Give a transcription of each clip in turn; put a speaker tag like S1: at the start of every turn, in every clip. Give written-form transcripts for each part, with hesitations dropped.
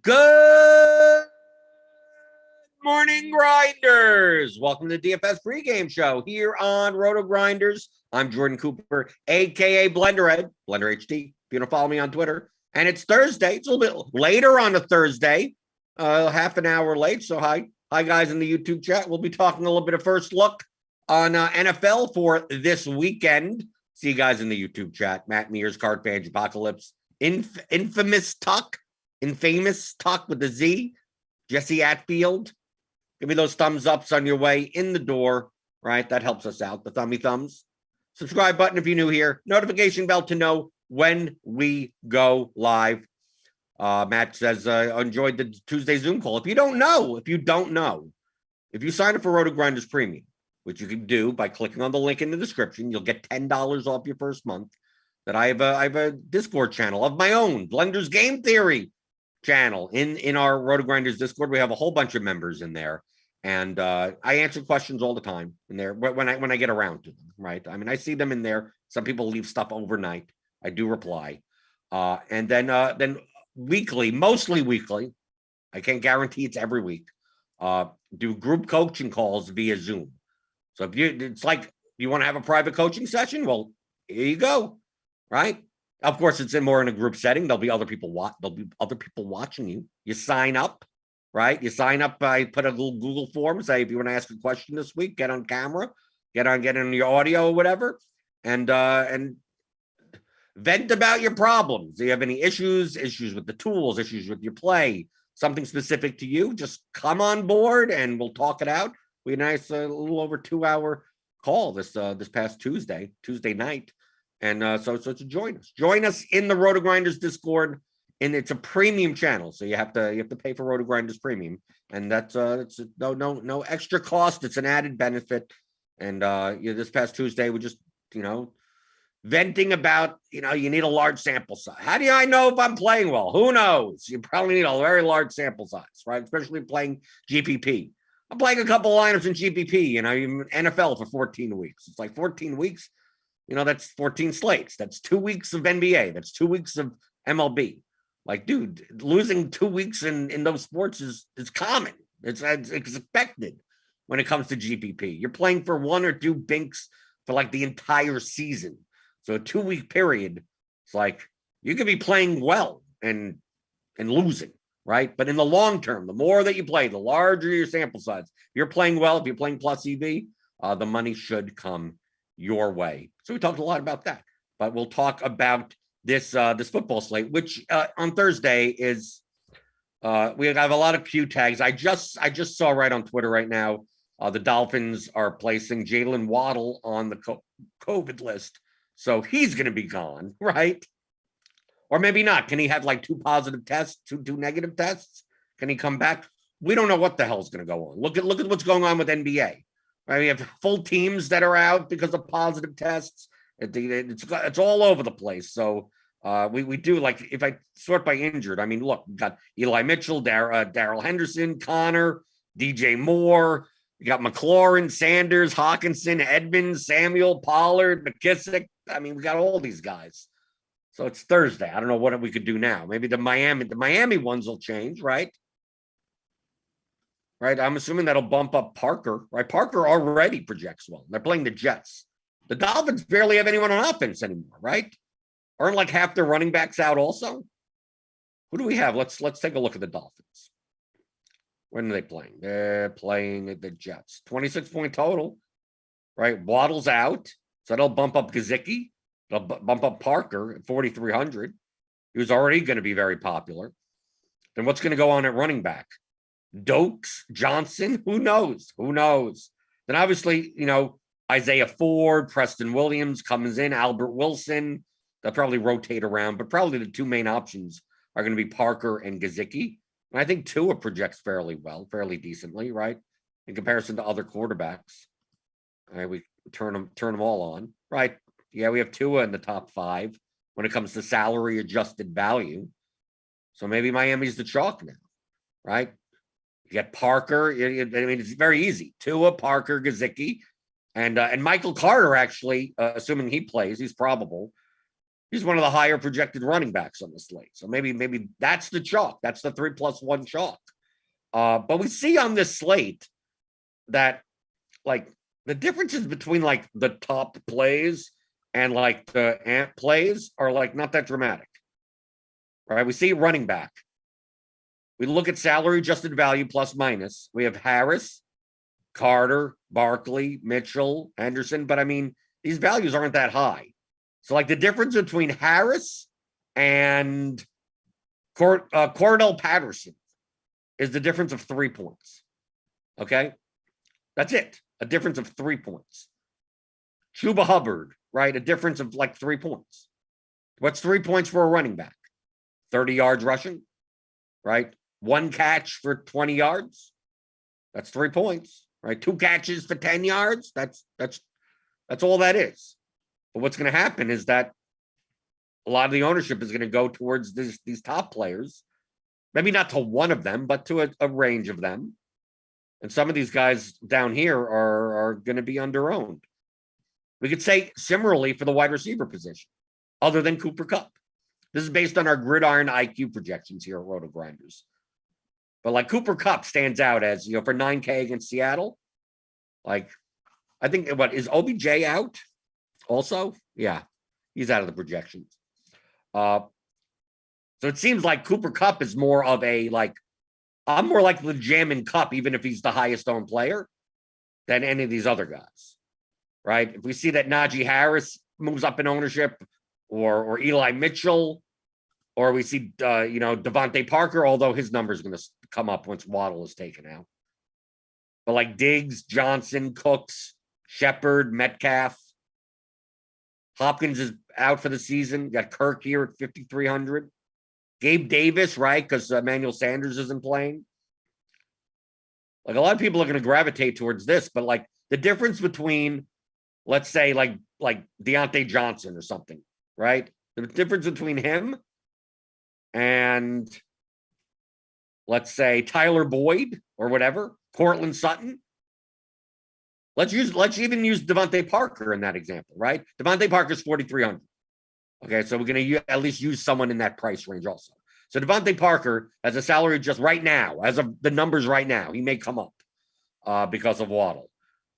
S1: Good morning, Grinders. Welcome to the DFS pregame show here on RotoGrinders. I'm Jordan Cooper, a.k.a. Blenderhead, Blender HD, if you want to follow me on Twitter. And it's Thursday. It's a little bit later on a Thursday, half an hour late. So hi, guys in the YouTube chat. We'll be talking a little bit of first look on NFL for this weekend. See you guys in the YouTube chat. Matt Mears, Card Page, Apocalypse, Infamous Tuck with the Z, Jesse Atfield. Give me those thumbs ups on your way in the door, right? That helps us out, the thummy thumbs. Subscribe button if you're new here. Notification bell to know when we go live. Matt says, enjoyed the Tuesday Zoom call. If you don't know, if you sign up for RotoGrinders Premium, which you can do by clicking on the link in the description, you'll get $10 off your first month. That I have a Discord channel of my own, Blender's Game Theory channel in our RotoGrinders Discord. We have a whole bunch of members in there, and I answer questions all the time in there when I get around to them. Right? I mean, I see them in there. Some people leave stuff overnight. I do reply, and then weekly, mostly weekly. I can't guarantee it's every week. Do group coaching calls via Zoom. So it's like you want to have a private coaching session. Well, here you go. Right. Of course, it's more in a group setting. There'll be other people watching you. You sign up, right? You sign up. I put a little Google form. Say if you want to ask a question this week, get on camera, get on your audio or whatever, and vent about your problems. Do you have any issues with the tools, issues with your play, something specific to you? Just come on board and we'll talk it out. We had a nice little over 2-hour call this past Tuesday night. And so to join us in the RotoGrinders Discord, and it's a premium channel, so you have to pay for RotoGrinders Premium, and that's it's no extra cost. It's an added benefit. And this past Tuesday we just venting about you need a large sample size. How do I know if I'm playing well? Who knows? You probably need a very large sample size, right? Especially playing GPP. I'm playing a couple lineups in GPP, even NFL for 14 weeks. It's like 14 weeks. That's 14 slates. That's 2 weeks of NBA. That's 2 weeks of MLB. Like, dude, losing 2 weeks in those sports is common. It's expected when it comes to GPP. You're playing for 1 or 2 binks for like the entire season. So a 2-week period, it's like you could be playing well and losing, right? But in the long term, the more that you play, the larger your sample size. If you're playing well, if you're playing plus EV, the money should come your way. So we talked a lot about that, but we'll talk about this football slate, which on Thursday is we have a lot of Q tags. I just saw right on Twitter right now the Dolphins are placing Jalen Waddle on the COVID list, so he's going to be gone, right? Or maybe not. Can he have like 2 positive tests, two negative tests? Can he come back? We don't know what the hell's going to go on. Look at what's going on with NBA. Right, we have full teams that are out because of positive tests. It's all over the place. So we do, like, if I sort by injured, I mean, look, we got Eli Mitchell, Darrell Henderson, Connor, DJ Moore. You got McLaurin, Sanders, Hawkinson, Edmonds, Samuel, Pollard, McKissick. I mean, we got all these guys. So it's Thursday. I don't know what we could do now. Maybe the Miami ones will change, right? Right, I'm assuming that'll bump up Parker, right? Parker already projects well. They're playing the Jets. The Dolphins barely have anyone on offense anymore, right? Aren't like half their running backs out also? Who do we have? Let's take a look at the Dolphins. When are they playing? They're playing the Jets. 26-point total, right? Waddle's out, so that'll bump up Gesicki. It'll bump up Parker at 4,300. He was already going to be very popular. Then what's going to go on at running back? Dokes, Johnson, who knows? Then obviously, Isaiah Ford, Preston Williams comes in, Albert Wilson. They'll probably rotate around, but probably the 2 main options are going to be Parker and Gesicki. And I think Tua projects fairly well, fairly decently, right? In comparison to other quarterbacks. All right, we turn them all on, right? Yeah, we have Tua in the top 5 when it comes to salary adjusted value. So maybe Miami's the chalk now, right? You get Parker. I mean, it's very easy. Tua, Parker, Gesicki, and Michael Carter, actually, assuming he plays, he's probable. He's one of the higher projected running backs on the slate. So maybe that's the chalk. That's the 3+1 chalk. But we see on this slate that like the differences between like the top plays and like the ant plays are like not that dramatic. Right? We see running back. We look at salary adjusted value plus minus. We have Harris, Carter, Barkley, Mitchell, Henderson. But I mean, these values aren't that high. So like the difference between Harris and Cordell Patterson is the difference of 3 points. Okay. That's it. A difference of 3 points. Chuba Hubbard, right? A difference of like 3 points. What's 3 points for a running back? 30 yards rushing, right? 1 catch for 20 yards. That's 3 points, right? 2 catches for 10 yards. That's all that is. But what's going to happen is that a lot of the ownership is going to go towards these top players. Maybe not to one of them, but to a range of them. And some of these guys down here are going to be underowned. We could say similarly for the wide receiver position, other than Cooper Kupp. This is based on our gridiron IQ projections here at RotoGrinders. But like Cooper Kupp stands out as, for 9K against Seattle. Like, I think, is OBJ out also? Yeah, he's out of the projections. So it seems like Cooper Kupp is more of a, like, I'm more like the Jamin Kupp, even if he's the highest owned player, than any of these other guys, right? If we see that Najee Harris moves up in ownership, or Eli Mitchell, or we see, Devontae Parker, although his number is going to come up once Waddle is taken out. But like Diggs, Johnson, Cooks, Shepard, Metcalf. Hopkins is out for the season. Got Kirk here at 5,300. Gabe Davis, right? Because Emmanuel Sanders isn't playing. Like a lot of people are going to gravitate towards this, but like the difference between, let's say, like Deontay Johnson or something, right? The difference between him and, let's say, Tyler Boyd or whatever, Cortland Sutton. Let's even use Devontae Parker in that example, right? Devontae Parker's 4,300. Okay, so we're going to at least use someone in that price range also. So Devontae Parker has a salary just right now, as of the numbers right now, he may come up because of Waddle.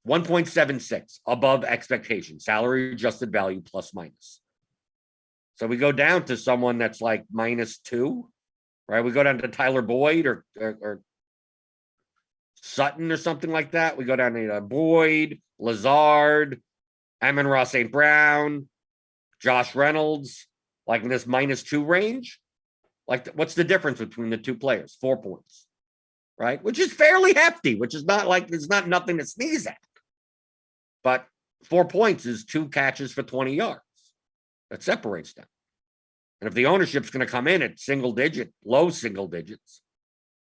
S1: 1.76 above expectation, salary adjusted value plus minus. So we go down to someone that's like -2, right? We go down to Tyler Boyd or Sutton or something like that. We go down to Boyd, Lazard, Amon-Ra St. Brown, Josh Reynolds, like in this -2 range. Like, what's the difference between the two players? 4 points, right? Which is fairly hefty, which is not like, it's not nothing to sneeze at. But 4 points is 2 catches for 20 yards. That separates them. And if the ownership's going to come in at low single digits,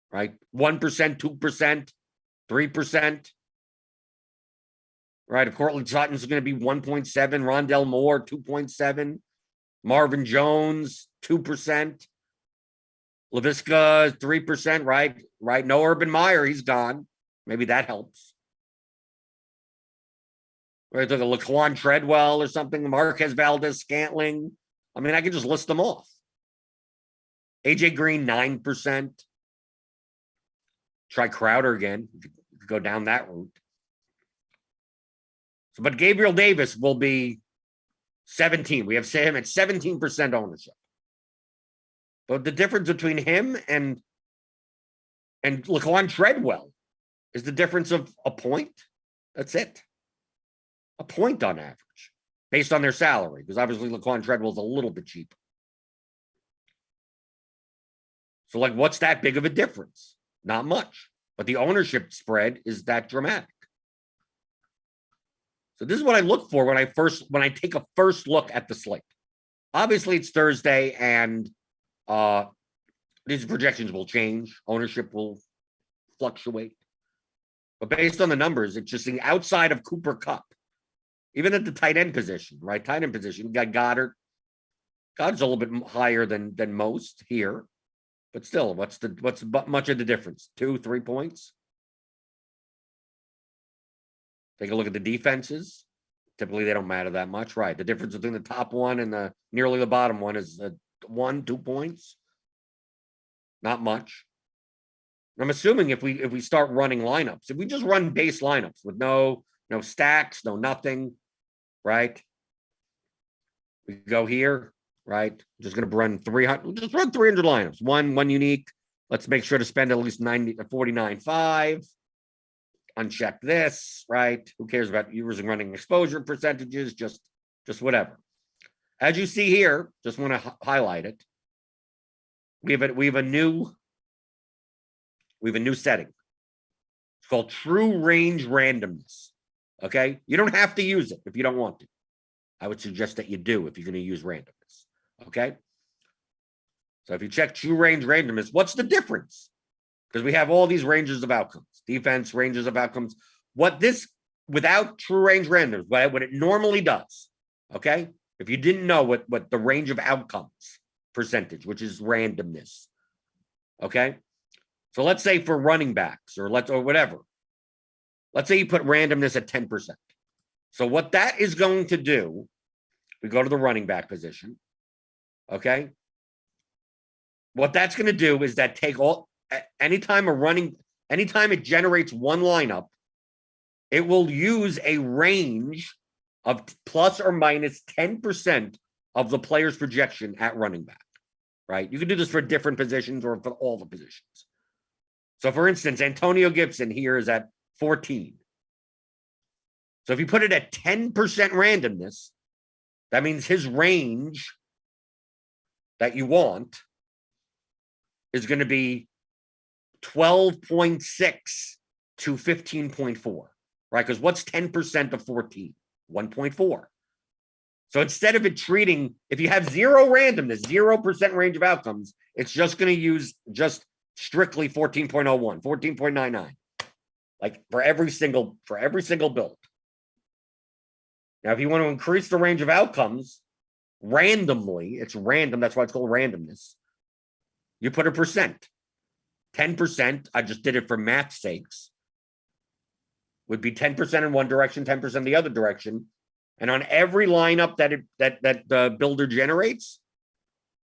S1: right? 1%, 2%, 3%. Right. If Cortland Sutton's going to be 1.7, Rondell Moore, 2.7, Marvin Jones, 2%, LaVisca, 3%, right? Right. No Urban Meyer, he's gone. Maybe that helps. Right. Like a Laquan Treadwell or something, Marquez Valdez Scantling. I mean, I could just list them off. AJ Green, 9%. Try Crowder again. You could go down that route. So, but Gabriel Davis will be 17. We have him at 17% ownership. But the difference between him and Laquan Treadwell is the difference of a point. That's it. A point on average, based on their salary, because obviously Laquan Treadwell is a little bit cheaper. So, like, what's that big of a difference? Not much. But the ownership spread is that dramatic. So this is what I look for when I take a first look at the slate. Obviously, it's Thursday, and these projections will change. Ownership will fluctuate. But based on the numbers, it's just the outside of Cooper Kupp. Even at the tight end position, right? Tight end position, you got Goddard. Goddard's a little bit higher than most here. But still, what's much of the difference? 2, 3 points? Take a look at the defenses. Typically, they don't matter that much, right? The difference between the top one and the nearly the bottom one is 1-2 points. Not much. I'm assuming if we start running lineups, if we just run base lineups with no stacks, no nothing, right? We go here, right? Just going to run 300. Just run 300 lineups. One unique. Let's make sure to spend at least 49.5. Uncheck this, right? Who cares about using running exposure percentages? Just whatever. As you see here, just want to highlight it. We have a new setting. It's called true range randomness. Okay, you don't have to use it if you don't want to. I would suggest that you do if you're going to use randomness. Okay. So if you check true range randomness, what's the difference? Because we have all these ranges of outcomes, defense ranges of outcomes. What this, without true range randomness, what it normally does, okay? If you didn't know what the range of outcomes percentage, which is randomness, okay? So let's say for running backs or whatever, let's say you put randomness at 10%. So what that is going to do, we go to the running back position, okay? What that's going to do is that anytime it generates one lineup, it will use a range of plus or minus 10% of the player's projection at running back, right? You can do this for different positions or for all the positions. So for instance, Antonio Gibson here is at 14. So if you put it at 10% randomness, that means his range that you want is going to be 12.6 to 15.4, right? Because what's 10% of 14? 1.4. So instead of it treating, if you have zero randomness, 0% range of outcomes, it's just going to use just strictly 14.01, 14.99, like for every single build. Now, if you want to increase the range of outcomes randomly, it's random. That's why it's called randomness. You put a percent. 10%, I just did it for math's sakes, would be 10% in one direction, 10% the other direction. And on every lineup that the builder generates,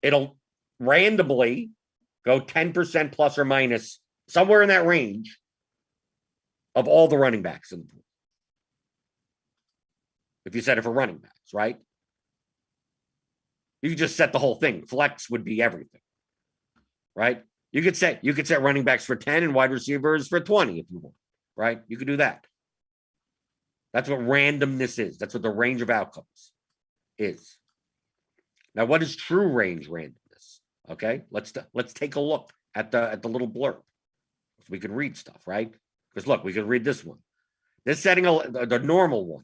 S1: it'll randomly go 10% plus or minus somewhere in that range of all the running backs in the pool. If you set it for running backs, right? You could just set the whole thing. Flex would be everything, right? You could set running backs for 10 and wide receivers for 20 if you want, right? You could do that. That's what randomness is. That's what the range of outcomes is. Now, what is true range randomness? Okay, let's take a look at the little blurb. So we can read stuff, right? Because look, we can read this one. This setting, the normal one.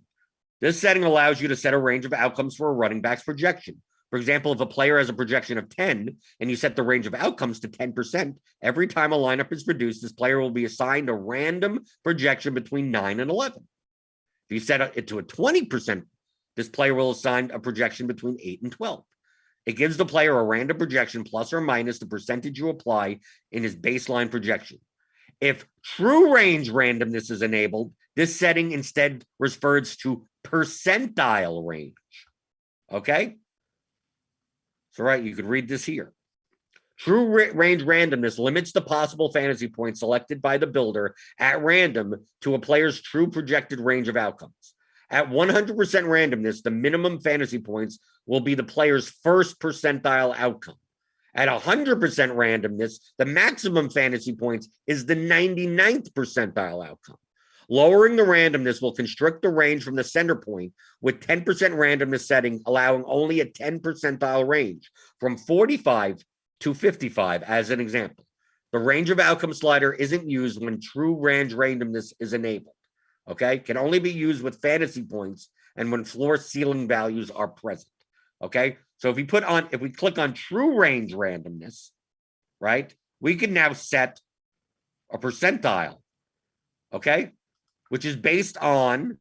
S1: This setting allows you to set a range of outcomes for a running back's projection. For example, if a player has a projection of 10 and you set the range of outcomes to 10%, every time a lineup is produced, this player will be assigned a random projection between 9 and 11. If you set it to a 20%, this player will assign a projection between 8 and 12. It gives the player a random projection plus or minus the percentage you apply in his baseline projection. If true range randomness is enabled, this setting instead refers to percentile range. Okay? So, right, you could read this here. True range randomness limits the possible fantasy points selected by the builder at random to a player's true projected range of outcomes. At 100% randomness, the minimum fantasy points will be the player's first percentile outcome. At 100% randomness, the maximum fantasy points is the 99th percentile outcome. Lowering the randomness will constrict the range from the center point, with 10% randomness setting allowing only a 10 percentile range from 45 to 55 as an example. The range of outcome slider isn't used when true range randomness is enabled. Okay, can only be used with fantasy points and when floor ceiling values are present. Okay, so if we click on true range randomness, right, we can now set a percentile, okay, which is based on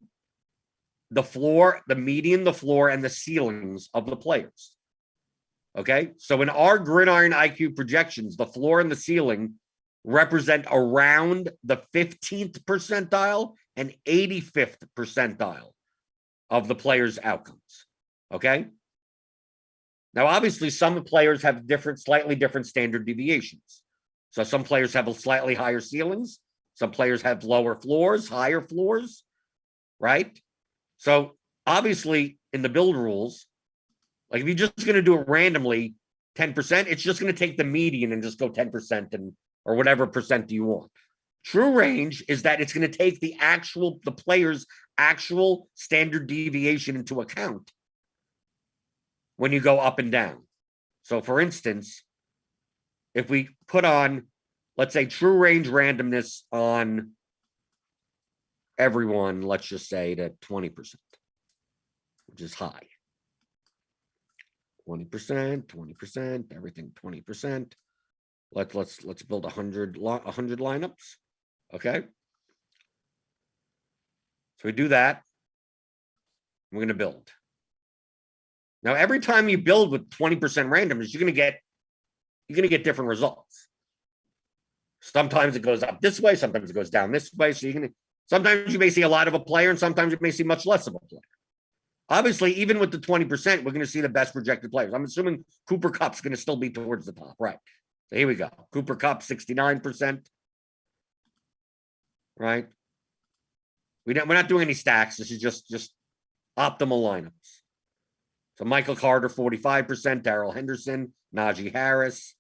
S1: the floor, the median, the floor, and the ceilings of the players. Okay, so in our Gridiron IQ projections, the floor and the ceiling represent around the 15th percentile and 85th percentile of the players' outcomes. Okay. Now, obviously, some players have slightly different standard deviations. So some players have slightly higher ceilings. Some players have lower floors, higher floors, right? So obviously, in the build rules, like if you're just going to do it randomly, 10%, it's just going to take the median and just go 10% or whatever percent you want. True range is that it's going to take the player's actual standard deviation into account when you go up and down. So for instance, if we put on, let's say, true range randomness on everyone, let's just say to 20%, which is high. 20%, everything 20%. Let's build 100 lineups. Okay. So we do that. We're going to build. Now, every time you build with 20% randomness, you're going to get different results. Sometimes it goes up this way, sometimes it goes down this way. So sometimes you may see a lot of a player, and sometimes you may see much less of a player. Obviously, even with the 20%, we're going to see the best projected players. I'm assuming Cooper Kupp's going to still be towards the top, right? So here we go. Cooper Kupp, 69%. Right? We're not doing any stacks. This is just optimal lineups. So Michael Carter, 45%. Darrell Henderson, Najee Harris.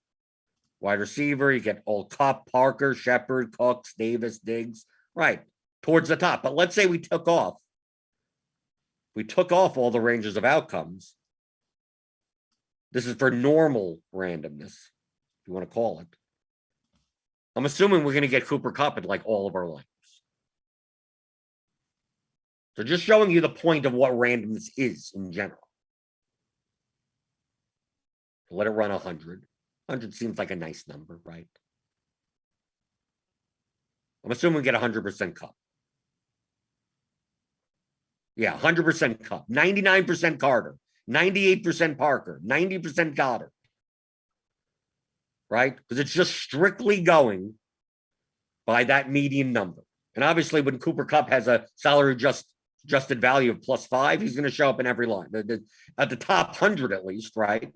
S1: Wide receiver, you get all Kupp, Parker, Shepard, Cooks, Davis, Diggs. Right, towards the top. But let's say we took off all the ranges of outcomes. This is for normal randomness, if you want to call it. I'm assuming we're going to get Cooper Kupp at like all of our lineups. So just showing you the point of what randomness is in general. Let it run 100. 100 seems like a nice number, right? I'm assuming we get 100% Kupp. Yeah, 100% Kupp. 99% Carter. 98% Parker. 90% Goddard. Right? Because it's just strictly going by that median number. And obviously, when Cooper Kupp has a salary adjusted value of +5, he's going to show up in every line. At the top 100 at least, right?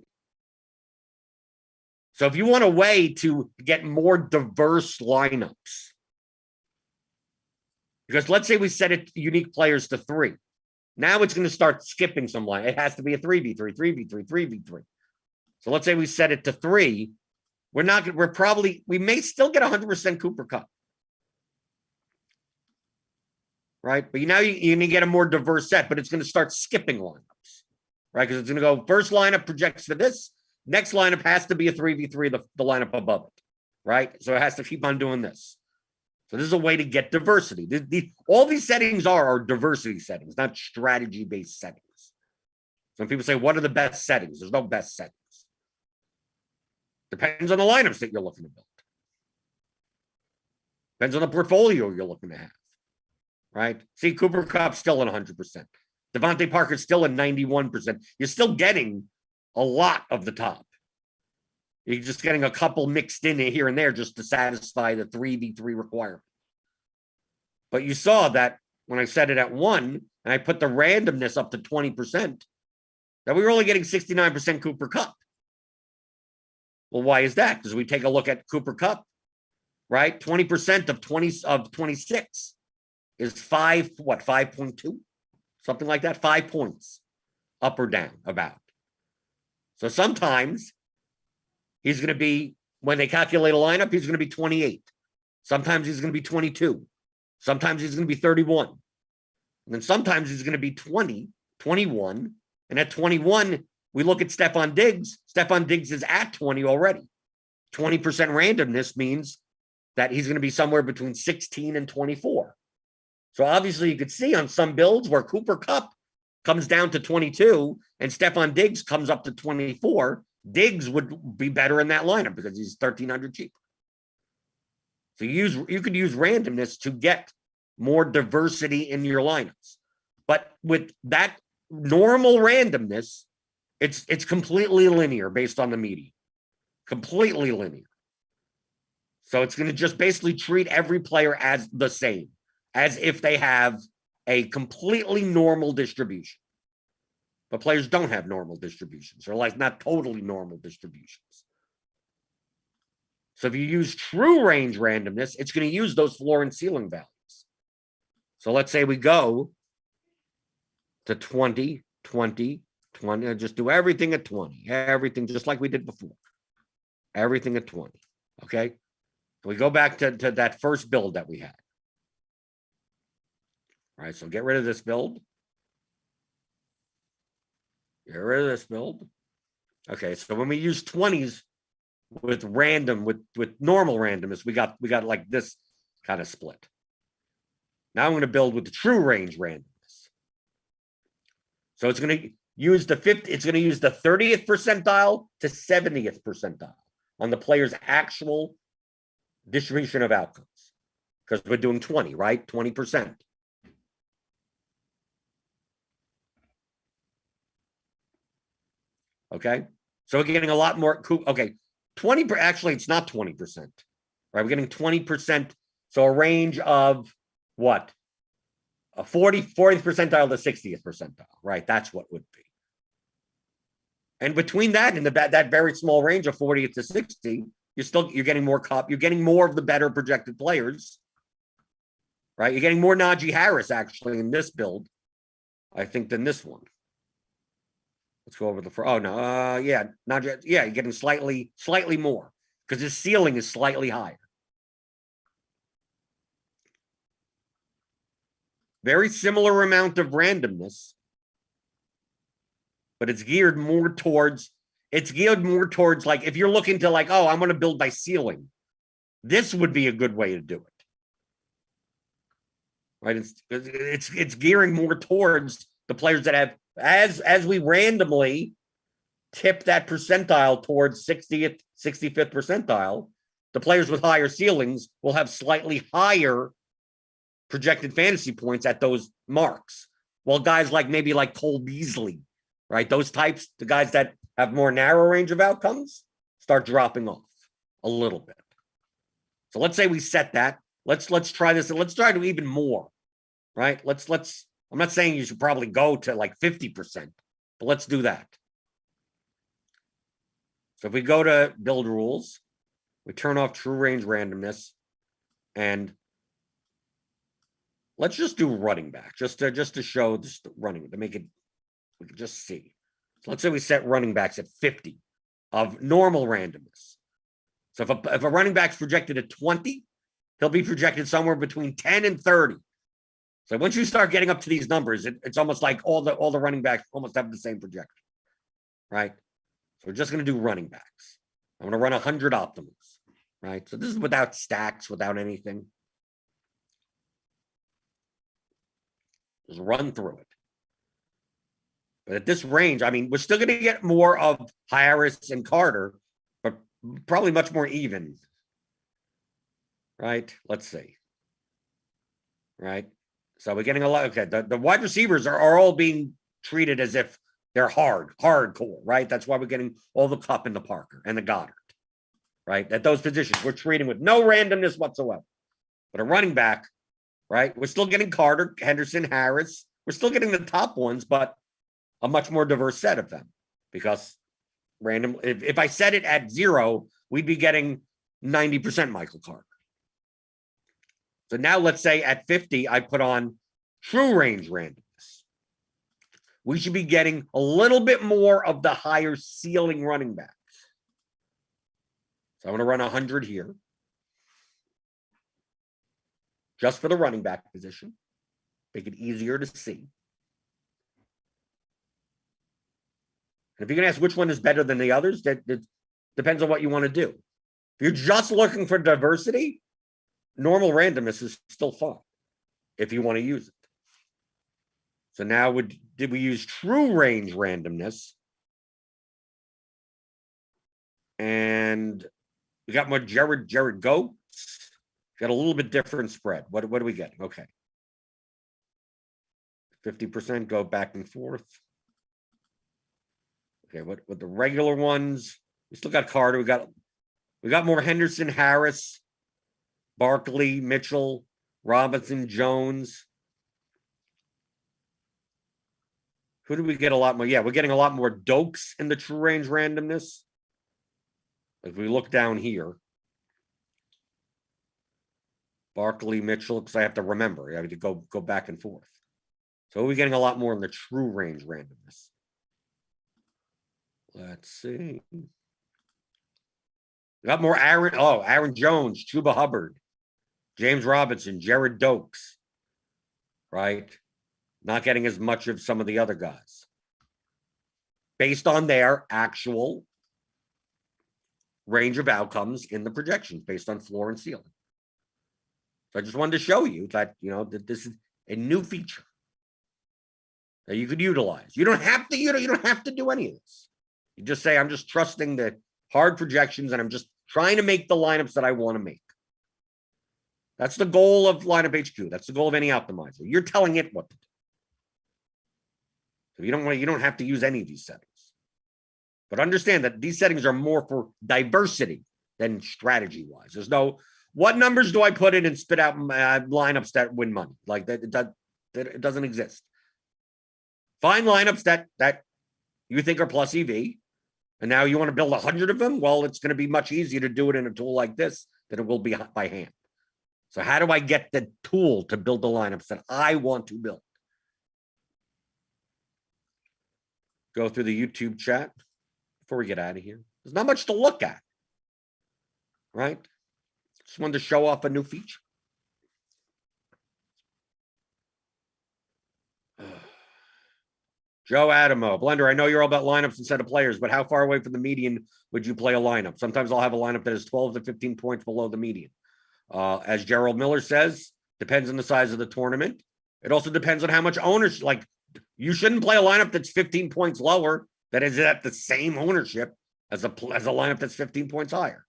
S1: So if you want a way to get more diverse lineups, because let's say we set it unique players to 3. Now it's going to start skipping some line. It has to be a 3v3, 3v3, 3v3. So let's say we set it to 3. We may still get 100% Cooper Kupp. Right? But now you're going to get a more diverse set, but it's going to start skipping lineups. Right? Because it's going to go first lineup projects to this. Next lineup has to be a 3v3, the lineup above it. Right? So it has to keep on doing this. So this is a way to get diversity. All these settings are diversity settings, not strategy-based settings. Some people say, what are the best settings? There's no best settings. Depends on the lineups that you're looking to build. Depends on the portfolio you're looking to have. Right? See, Cooper Kupp still at 100%. Devontae Parker's still at 91%. You're still getting a lot of the top. You're just getting a couple mixed in here and there just to satisfy the 3v3 requirement. But you saw that when I set it at 1 and I put the randomness up to 20%, that we were only getting 69% Cooper Kupp. Well, why is that? Because we take a look at Cooper Kupp, right? 20% of 26 is 5.2? Something like that, 5 points up or down about. So sometimes he's going to be, when they calculate a lineup, he's going to be 28. Sometimes he's going to be 22. Sometimes he's going to be 31. And then sometimes he's going to be 20, 21. And at 21, we look at Stephon Diggs. Stephon Diggs is at 20 already. 20% randomness means that he's going to be somewhere between 16 and 24. So obviously you could see on some builds where Cooper Kupp comes down to 22 and Stephon Diggs comes up to 24, Diggs would be better in that lineup because he's 1,300 cheaper. So you could use randomness to get more diversity in your lineups. But with that normal randomness, it's completely linear based on the median. Completely linear. So it's going to just basically treat every player as the same, as if they have a completely normal distribution. But players don't have normal distributions, or like not totally normal distributions. So if you use true range randomness, it's going to use those floor and ceiling values. So let's say we go to 20, 20, 20. Just do everything at 20. Everything just like we did before. Everything at 20. Okay. We go back to that first build that we had. All right. So get rid of this build. Get rid of this build. Okay. So when we use 20s with random, with normal randomness, we got like this kind of split. Now I'm going to build with the true range randomness. So it's going to use the 50, it's going to use the 30th percentile to 70th percentile on the player's actual distribution of outcomes. Because we're doing 20, right? 20%. Okay. So we're getting a lot more. Okay. 20, actually, it's not 20%. Right? We're getting 20%. So a range of what? A 40th percentile to 60th percentile, right? That's what would be. And between that and that very small range of 40th to 60, you're getting more you're getting more of the better projected players, right? You're getting more Najee Harris actually in this build, I think, than this one. Let's go over the oh no, yeah, Najee, yeah, you're getting slightly more because his ceiling is slightly higher. Very similar amount of randomness, but it's geared more towards like if you're looking to like, oh, I'm going to build by ceiling. This would be a good way to do it. Right? It's gearing more towards the players that have as we randomly tip that percentile towards 60th, 65th percentile, the players with higher ceilings will have slightly higher projected fantasy points at those marks. While guys like maybe like Cole Beasley, right? Those types, the guys that have more narrow range of outcomes, start dropping off a little bit. So let's say we set that. Let's try this. Let's try to even more, right? Let's. I'm not saying you should probably go to like 50%, but let's do that. So if we go to build rules, we turn off true range randomness, and let's just do running back, just to show this running, to make it, we can just see. So let's say we set running backs at 50 of normal randomness. So if a running back's projected at 20, he'll be projected somewhere between 10 and 30. So once you start getting up to these numbers, it's almost like all the running backs almost have the same projection, right? So we're just going to do running backs. I'm going to run 100 optimals, right? So this is without stacks, without anything. Just run through it. But at this range, I mean, we're still going to get more of Harris and Carter, but probably much more even. Right? Let's see. Right? So we're getting a lot. Okay, the wide receivers are all being treated as if they're hardcore, right? That's why we're getting all the Cup and the Parker and the Goddard, right? At those positions, we're treating with no randomness whatsoever. But a running back, right? We're still getting Carter, Henderson, Harris. We're still getting the top ones, but a much more diverse set of them, because if I set it at 0, we'd be getting 90% Michael Carter. So now let's say at 50, I put on true range randomness. We should be getting a little bit more of the higher ceiling running backs. So I'm going to run 100 here, just for the running back position. Make it easier to see. And if you're going to ask which one is better than the others, that depends on what you want to do. If you're just looking for diversity, normal randomness is still fine if you want to use it. So now did we use true range randomness? And we got more Jared Goats. Got a little bit different spread. What are we getting? Okay. 50% go back and forth. Okay, what the regular ones? We still got Carter. We got more Henderson, Harris, Barkley, Mitchell, Robinson, Jones. Who do we get a lot more? Yeah, we're getting a lot more Dokes in the true range randomness. If we look down here, Barkley, Mitchell, because I have to remember, I have to go back and forth. So we're getting a lot more in the true range randomness. Let's see. We got more Aaron Jones, Chuba Hubbard, James Robinson, Jared Dokes, right? Not getting as much of some of the other guys based on their actual range of outcomes in the projections based on floor and ceiling. So I just wanted to show you that, that this is a new feature that you could utilize. You don't have to, you don't have to do any of this. You just say, I'm just trusting the hard projections and I'm just trying to make the lineups that I want to make. That's the goal of lineup HQ. That's the goal of any optimizer. You're telling it what to do. So you don't have to use any of these settings. But understand that these settings are more for diversity than strategy-wise. There's no, what numbers do I put in and spit out lineups that win money? Like that it doesn't exist. Find lineups that you think are plus EV, and now you want to build 100 of them? Well, it's going to be much easier to do it in a tool like this than it will be by hand. So how do I get the tool to build the lineups that I want to build? Go through the YouTube chat before we get out of here. There's not much to look at, right? Just wanted to show off a new feature. Joe Adamo, Blender, I know you're all about lineups instead of players, but how far away from the median would you play a lineup? Sometimes I'll have a lineup that is 12 to 15 points below the median. As Gerald Miller says, depends on the size of the tournament. It also depends on how much ownership. Like, you shouldn't play a lineup that's 15 points lower that is at the same ownership as a lineup that's 15 points higher.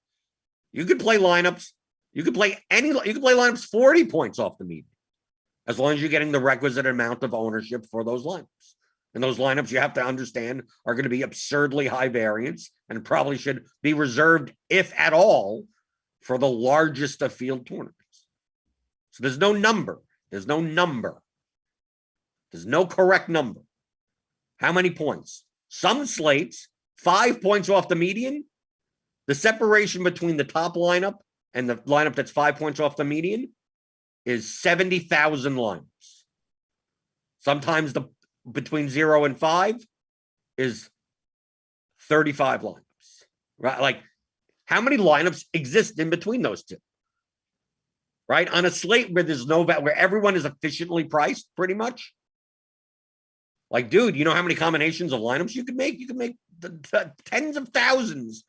S1: You could play lineups. You could play lineups 40 points off the median, as long as you're getting the requisite amount of ownership for those lineups. And those lineups, you have to understand, are going to be absurdly high variance and probably should be reserved, if at all, for the largest of field tournaments. So there's no number. There's no number. There's no correct number. How many points? Some slates, 5 points off the median. The separation between the top lineup and the lineup that's 5 points off the median is 70,000 lineups. Sometimes between 0 and 5 is 35 lineups, right? Like, how many lineups exist in between those two? Right? On a slate where there's where everyone is efficiently priced, pretty much. Like, dude, you know how many combinations of lineups you could make? You could make the tens of thousands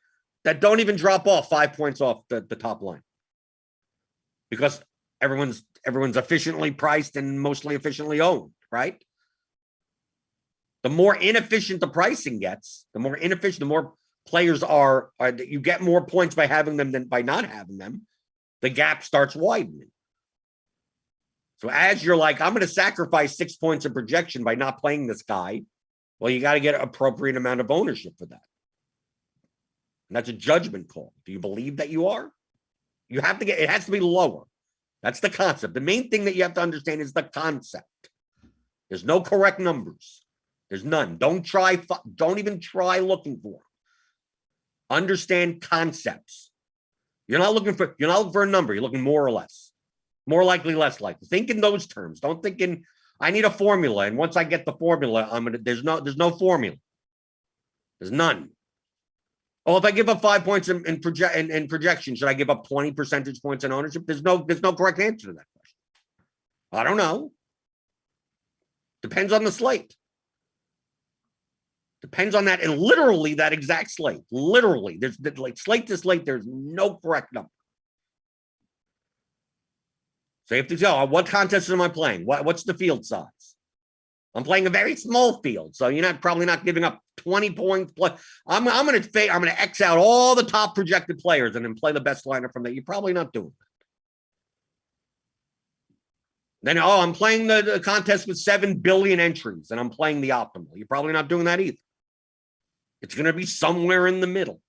S1: that don't even drop off 5 points off the top line, because everyone's efficiently priced and mostly efficiently owned, right? The more inefficient the pricing gets, the more players are you get more points by having them than by not having them. The gap starts widening. So as you're like, I'm going to sacrifice 6 points of projection by not playing this guy, well, you got to get an appropriate amount of ownership for that. And that's a judgment call. Do you believe that you are? You have to it has to be lower. That's the concept. The main thing that you have to understand is the concept. There's no correct numbers. There's none. Don't even try looking for them. Understand concepts. You're not looking for a number. You're looking more or less. More likely, less likely. Think in those terms. Don't think in, I need a formula, and once I get the formula, there's no formula. There's none. Oh, if I give up 5 points in projection, should I give up 20 percentage points in ownership? There's no correct answer to that question. I don't know. Depends on the slate. Depends on that, and literally that exact slate. Literally, there's like slate to slate, there's no correct number. So you have to tell, what contests am I playing? What's the field size? I'm playing a very small field, so you're probably not giving up 20 points. I'm going to X out all the top projected players and then play the best lineup from that. You're probably not doing that. Then, I'm playing the contest with 7 billion entries, and I'm playing the optimal. You're probably not doing that either. It's going to be somewhere in the middle.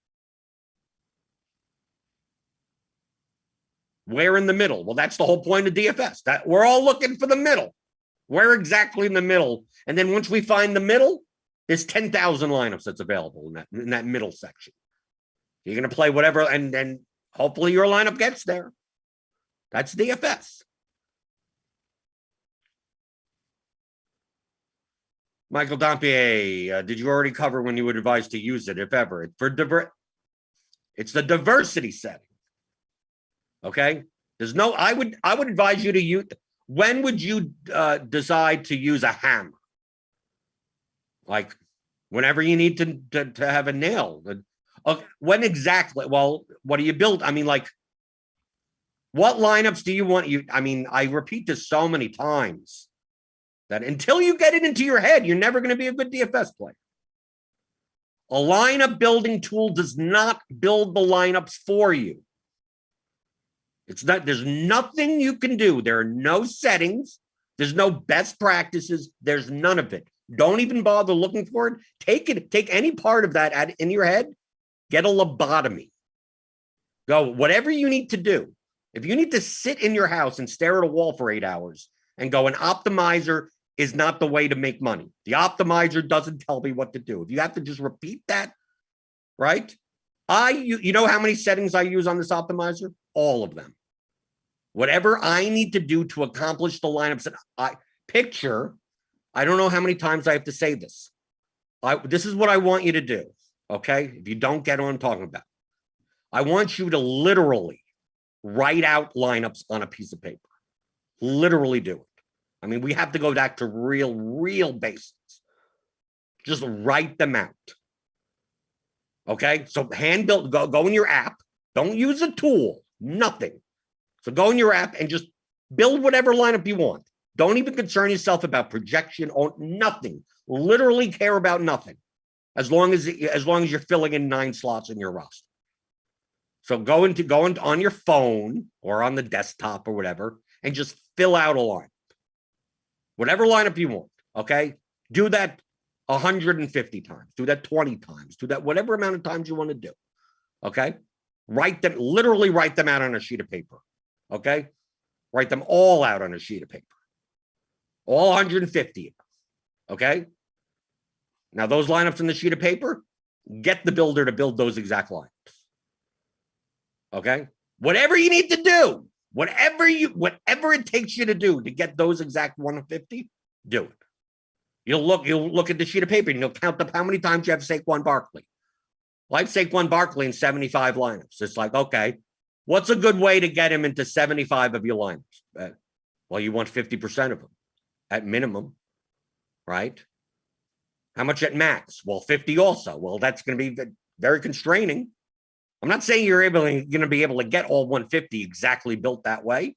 S1: Where in the middle? Well, that's the whole point of DFS. That we're all looking for the middle. Where exactly in the middle? And then once we find the middle, there's 10,000 lineups that's available in that middle section. You're going to play whatever, and then hopefully your lineup gets there. That's DFS. Michael Dampier, did you already cover when you would advise to use it, if ever? It's the diversity setting. Okay? There's no, I would advise you to use, when would you decide to use a hammer? Like whenever you need to have a nail. When exactly? Well, what do you build? I mean, like, what lineups do you want? I repeat this so many times that until you get it into your head, you're never going to be a good DFS player. A lineup building tool does not build the lineups for you. It's not, there's nothing you can do. There are no settings. There's no best practices. There's none of it. Don't even bother looking for it. Take any part of that in your head, get a lobotomy. Go, whatever you need to do. If you need to sit in your house and stare at a wall for 8 hours and go, an optimizer is not the way to make money. The optimizer doesn't tell me what to do. If you have to just repeat that, right? You know how many settings I use on this optimizer? All of them. Whatever I need to do to accomplish the lineups that I picture, I don't know how many times I have to say this. This is what I want you to do, okay? If you don't get what I'm talking about. I want you to literally write out lineups on a piece of paper. Literally do it. I mean, we have to go back to real basics. Just write them out. Okay? So hand build, go in your app. Don't use a tool. Nothing. So go in your app and just build whatever lineup you want. Don't even concern yourself about projection or nothing. Literally care about nothing. As long as you're filling in 9 slots in your roster. So go on your phone or on the desktop or whatever and just fill out a lineup. Whatever lineup you want, okay? Do that 150 times. Do that 20 times. Do that whatever amount of times you want to do, okay? Literally write them out on a sheet of paper, okay? Write them all out on a sheet of paper. All 150, okay? Now, those lineups on the sheet of paper, get the builder to build those exact lineups, okay? Whatever you need to do, whatever it takes you to do to get those exact 150, do it. You'll look at the sheet of paper and you'll count up how many times you have Saquon Barkley. Well, I have Saquon Barkley in 75 lineups. It's like, okay, what's a good way to get him into 75 of your lineups? Well, you want 50% of them at minimum, right? How much at max? Well, 50 also. Well, that's going to be very constraining. I'm not saying you're going to be able to get all 150 exactly built that way,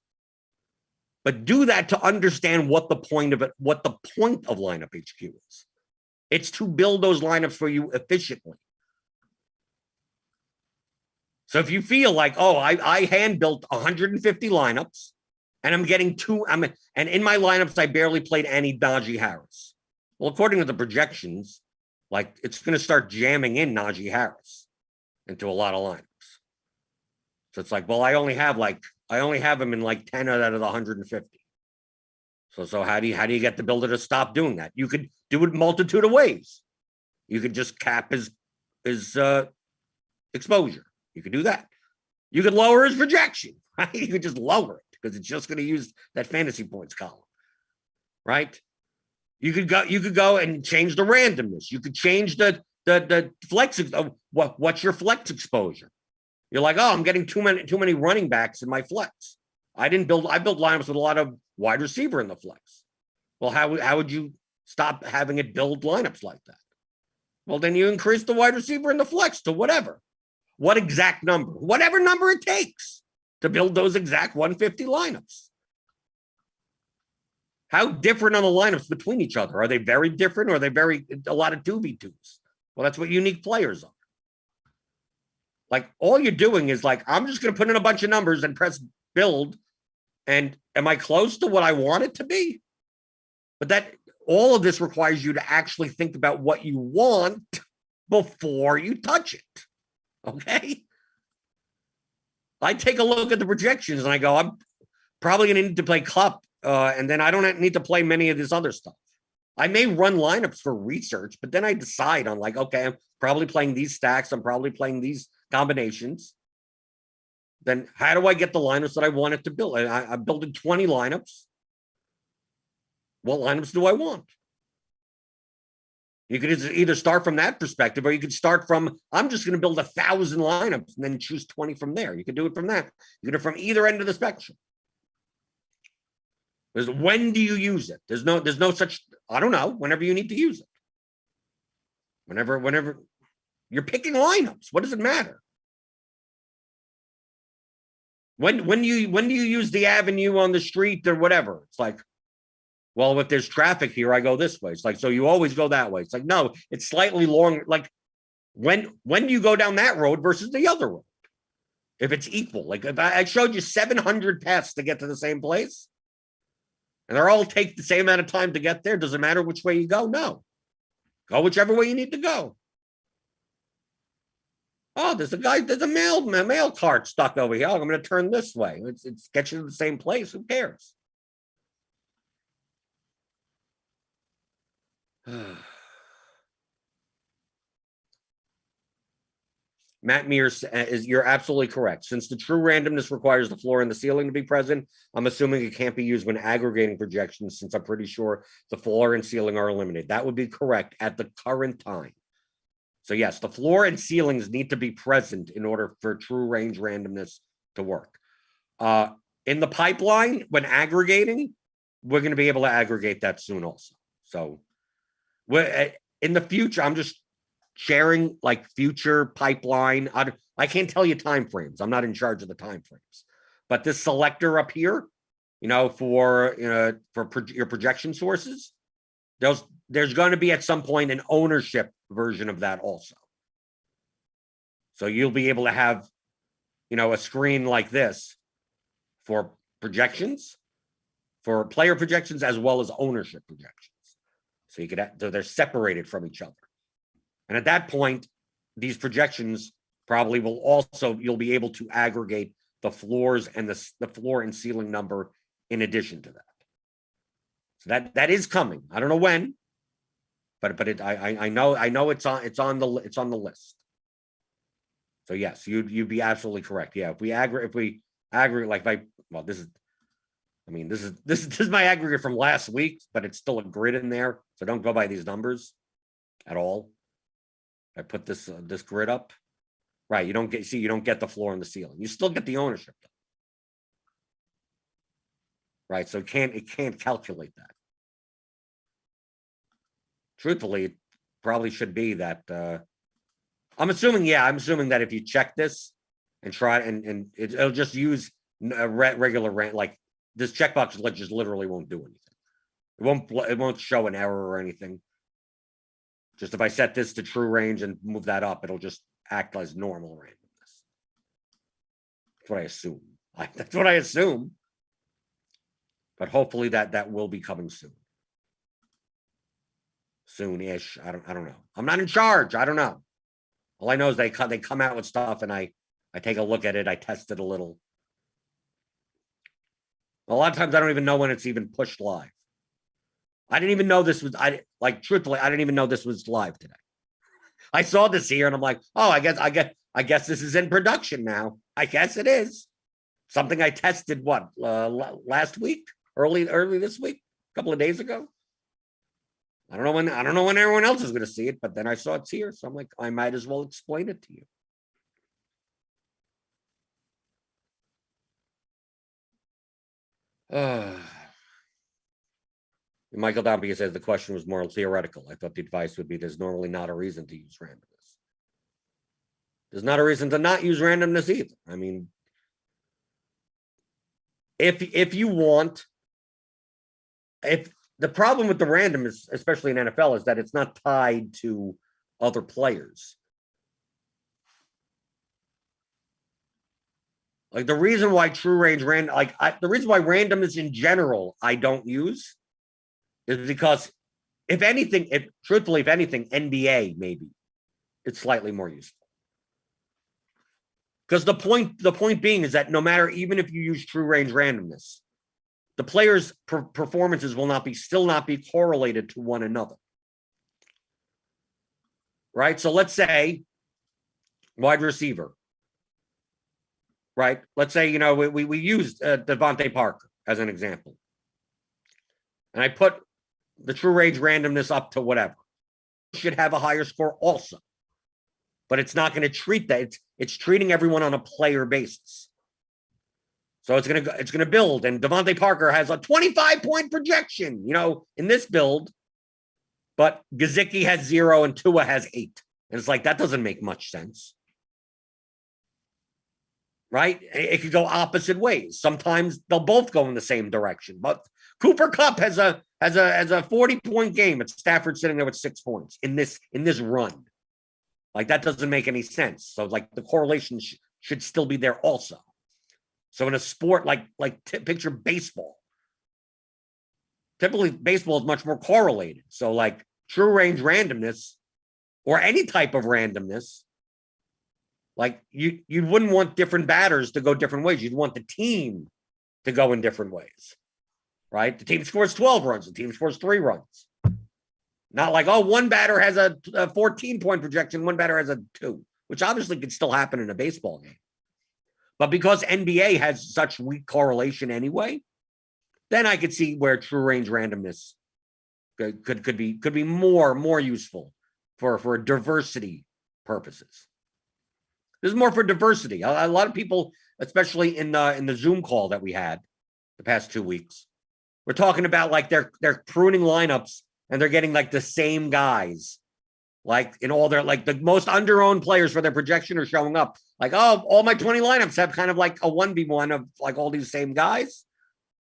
S1: but do that to understand what the point of lineup HQ is. It's to build those lineups for you efficiently. So if you feel like, oh, I hand built 150 lineups and I'm getting and in my lineups, I barely played any Najee Harris. Well, according to the projections, like it's going to start jamming in Najee Harris into a lot of lineups. So it's like, well, I only have him in like 10 out of the 150. So how do you get the builder to stop doing that? You could do it a multitude of ways. You could just cap his exposure. You could do that. You could lower his projection, right? You could just lower it because it's just going to use that fantasy points column, right? You could go and change the randomness. You could change the flex. What's your flex exposure? You're like, oh, I'm getting too many running backs in my flex. I built lineups with a lot of wide receiver in the flex. Well, how would you stop having it build lineups like that? Well, then you increase the wide receiver in the flex to whatever number it takes to build those exact 150 lineups. How different are the lineups between each other? Are they very different or are they a lot of 2v2s? Well, that's what unique players are. Like all you're doing is like, I'm just going to put in a bunch of numbers and press build. And am I close to what I want it to be? But all of this requires you to actually think about what you want before you touch it. Okay. I take a look at the projections and I go, I'm probably going to need to play Cup and then I don't need to play many of this other stuff. I may run lineups for research, but then I decide on like, okay, I'm probably playing these stacks. I'm probably playing these combinations. Then how do I get the lineups that I wanted to build? I'm building 20 lineups. What lineups do I want? You could either start from that perspective, or you could start from, I'm just going to build 1,000 lineups and then choose 20 from there. You could do it from that. You could do it from either end of the spectrum. There's when do you use it? There's no such, I don't know, whenever you need to use it. Whenever you're picking lineups, what does it matter? When do you use the avenue on the street or whatever? It's like, well, if there's traffic here, I go this way. It's like, so you always go that way. It's like, no, it's slightly long. Like when do you go down that road versus the other road? If it's equal, like if I showed you 700 paths to get to the same place, and they're all take the same amount of time to get there, does it matter which way you go? No. Go whichever way you need to go. Oh, there's a mail cart stuck over here. Oh, I'm going to turn this way. It's get you to the same place. Who cares? Matt Mears you're absolutely correct. Since the true randomness requires the floor and the ceiling to be present, I'm assuming it can't be used when aggregating projections, since I'm pretty sure the floor and ceiling are eliminated. That would be correct at the current time. So yes, the floor and ceilings need to be present in order for true range randomness to work. In the pipeline, when aggregating, we're going to be able to aggregate that soon also. So in the future, I'm just sharing like future pipeline. I can't tell you time frames. I'm not in charge of the time frames. But this selector up here, for your projection sources, there's going to be at some point an ownership version of that also. So you'll be able to have, a screen like this for projections, for player projections, as well as ownership projections. So they're separated from each other. And at that point, these projections probably will also, you'll be able to aggregate the floors and the floor and ceiling number in addition to that. So that is coming. I don't know when, but I know it's on the list. So yes, you'd be absolutely correct. Yeah, if we aggregate like this is my aggregate from last week, but it's still a grid in there, so don't go by these numbers at all. I put this grid up, right? You don't get the floor and the ceiling. You still get the ownership, right? So it can't calculate that. Truthfully, it probably should be that. I'm assuming that if you check this and try and it'll just use a regular rant, like this checkbox just literally won't do anything. It won't show an error or anything. Just if I set this to true range and move that up, it'll just act as normal randomness. That's what I assume. That's what I assume. But hopefully that will be coming soon. Soon-ish. I don't know. I'm not in charge. I don't know. All I know is they come out with stuff and I take a look at it. I test it a little. A lot of times I don't even know when it's even pushed live. I didn't even know this was, truthfully, I didn't even know this was live today. I saw this here and I'm like, oh, I guess this is in production now. I guess it is. Something I tested last week, early this week, a couple of days ago. I don't know when everyone else is going to see it, but then I saw it's here, so I'm like, I might as well explain it to you. Michael Dompia says the question was more theoretical. I thought the advice would be there's normally not a reason to use randomness. There's not a reason to not use randomness either. I mean, if you want, if the problem with the randomness, especially in NFL, is that it's not tied to other players. Like the reason why true range the reason why randomness in general I don't use is because if anything, NBA maybe it's slightly more useful. Because the point being is that no matter, even if you use true range randomness, the players' performances will still not be correlated to one another. Right? So let's say wide receiver. Right? Let's say, we used Devontae Parker as an example. And I put the true range randomness up to whatever. Should have a higher score also. But it's not going to treat that. It's treating everyone on a player basis. So it's gonna build, and Devontae Parker has a 25-point projection, in this build, but Gesicki has 0 and Tua has 8. And it's like, that doesn't make much sense. Right? It could go opposite ways. Sometimes they'll both go in the same direction. But Cooper Kupp has a 40-point game. It's Stafford sitting there with 6 points in this run. Like, that doesn't make any sense. So, like, the correlation should still be there also. So in a sport like picture baseball, typically baseball is much more correlated. So like true range randomness or any type of randomness, like you wouldn't want different batters to go different ways. You'd want the team to go in different ways, right? The team scores 12 runs, the team scores 3 runs. Not like, one batter has a 14-point projection, one batter has a 2, which obviously could still happen in a baseball game. But because NBA has such weak correlation anyway, then I could see where true range randomness could be more useful for diversity purposes. This is more for diversity. A lot of people, especially in the Zoom call that we had the past 2 weeks, we're talking about like they're pruning lineups and they're getting like the same guys. Like in all their, like the most under-owned players for their projection are showing up. Like, all my 20 lineups have kind of like a 1v1 of like all these same guys.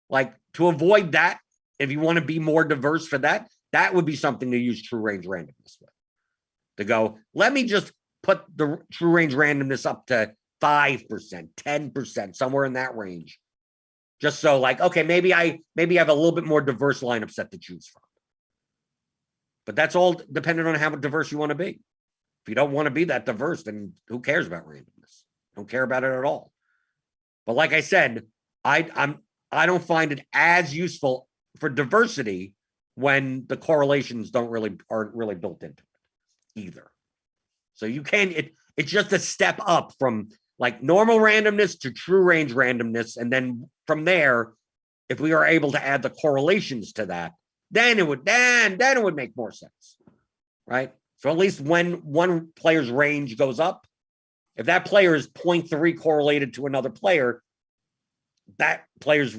S1: Like, to avoid that, if you want to be more diverse for that would be something to use true range randomness with. To go, let me just put the true range randomness up to 5%, 10%, somewhere in that range. Just so like, okay, maybe I have a little bit more diverse lineup set to choose from. But that's all dependent on how diverse you want to be. If you don't want to be that diverse, then who cares about randomness? Don't care about it at all. But like I said, I don't find it as useful for diversity when the correlations aren't really built into it either. So you can, it's just a step up from like normal randomness to true range randomness, and then from there, if we are able to add the correlations to that, then it would make more sense, right? So at least when one player's range goes up, if that player is 0.3 correlated to another player, that player's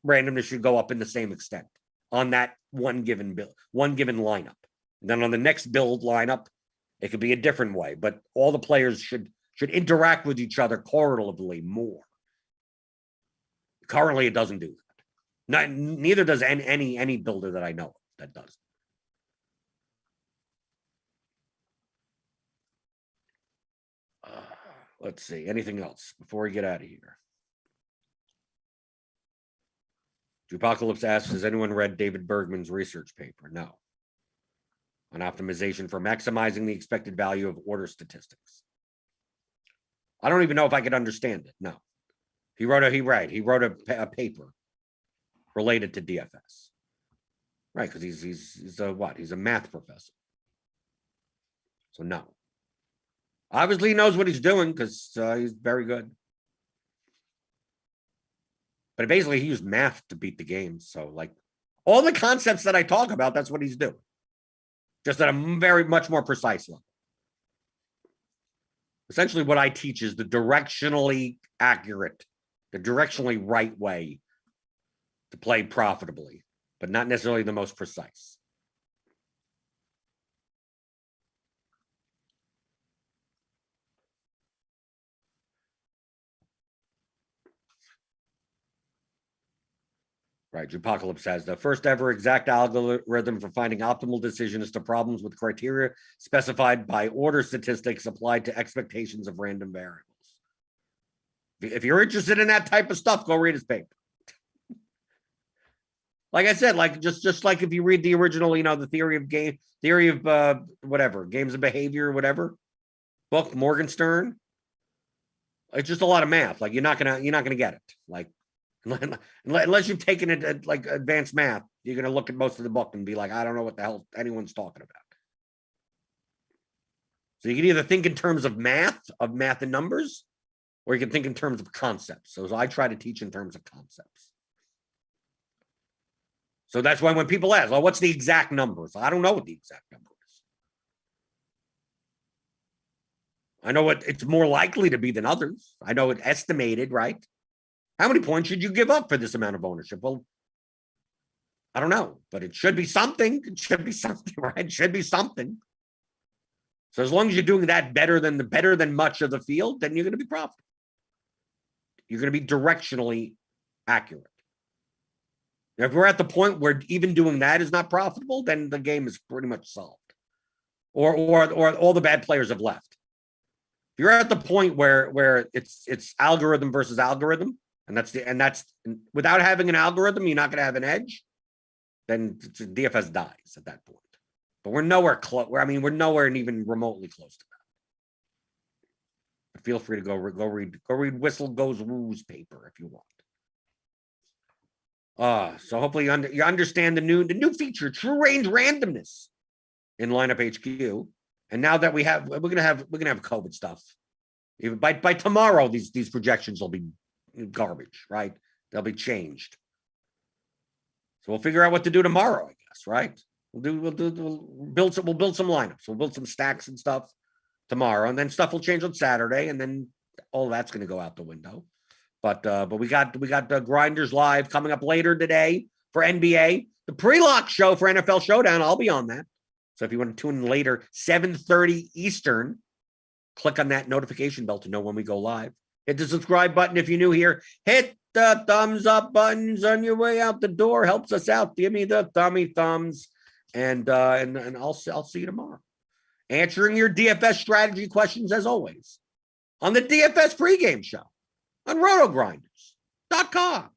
S1: randomness should go up in the same extent on that one given lineup. And then on the next build lineup, it could be a different way, but all the players should interact with each other correlatively more. Currently, it doesn't do that. Neither does any builder that I know of that does. Let's see. Anything else before we get out of here? Apocalypse asks, has anyone read David Bergman's research paper? No. On optimization for maximizing the expected value of order statistics. I don't even know if I could understand it. No. He wrote a paper related to DFS. Right, because he's a what? He's a math professor. So no. Obviously he knows what he's doing because he's very good. But basically he used math to beat the game. So like all the concepts that I talk about, that's what he's doing. Just at a much more precise level. Essentially what I teach is the directionally accurate, the directionally right way to play profitably, but not necessarily the most precise. Right, Apocalypse says the first ever exact algorithm for finding optimal decisions to problems with criteria specified by order statistics applied to expectations of random variables. If you're interested in that type of stuff, go read his paper. Like I said, like just like if you read the original, the theory of whatever, games of behavior, whatever book, Morgenstern. It's just a lot of math. Like you're not gonna get it. Like Unless you've taken it like advanced math, you're going to look at most of the book and be like, I don't know what the hell anyone's talking about. So you can either think in terms of math and numbers, or you can think in terms of concepts. So I try to teach in terms of concepts. So that's why when people ask, well, what's the exact numbers? I don't know what the exact number is. I know it's more likely to be than others. I know it's estimated, right? How many points should you give up for this amount of ownership? Well, I don't know, but it should be something. It should be something, right? It should be something. So as long as you're doing that better than much of the field, then you're going to be profitable. You're going to be directionally accurate. Now, if we're at the point where even doing that is not profitable, then the game is pretty much solved. Or all the bad players have left. If you're at the point where it's algorithm versus algorithm, and that's without having an algorithm, you're not going to have an edge, then DFS dies at that point. But we're nowhere close. We're nowhere even remotely close to that. But feel free to go read Whistle Goes Woo's paper if you want. So hopefully you understand the new feature, true range randomness in lineup HQ. And now that we're gonna have COVID stuff. Even by tomorrow, these projections will be garbage, right? They'll be changed. So we'll figure out what to do tomorrow, I guess, right? We'll build some lineups. We'll build some stacks and stuff tomorrow, and then stuff will change on Saturday, and then all that's going to go out the window. But we got Grinders live coming up later today for NBA. The pre-lock show for NFL Showdown, I'll be on that. So if you want to tune in later, 7:30 Eastern, click on that notification bell to know when we go live. Hit the subscribe button if you're new here. Hit the thumbs up buttons on your way out the door. Helps us out. Give me the thumbs. And I'll see you tomorrow. Answering your DFS strategy questions as always on the DFS pregame show on RotoGrinders.com.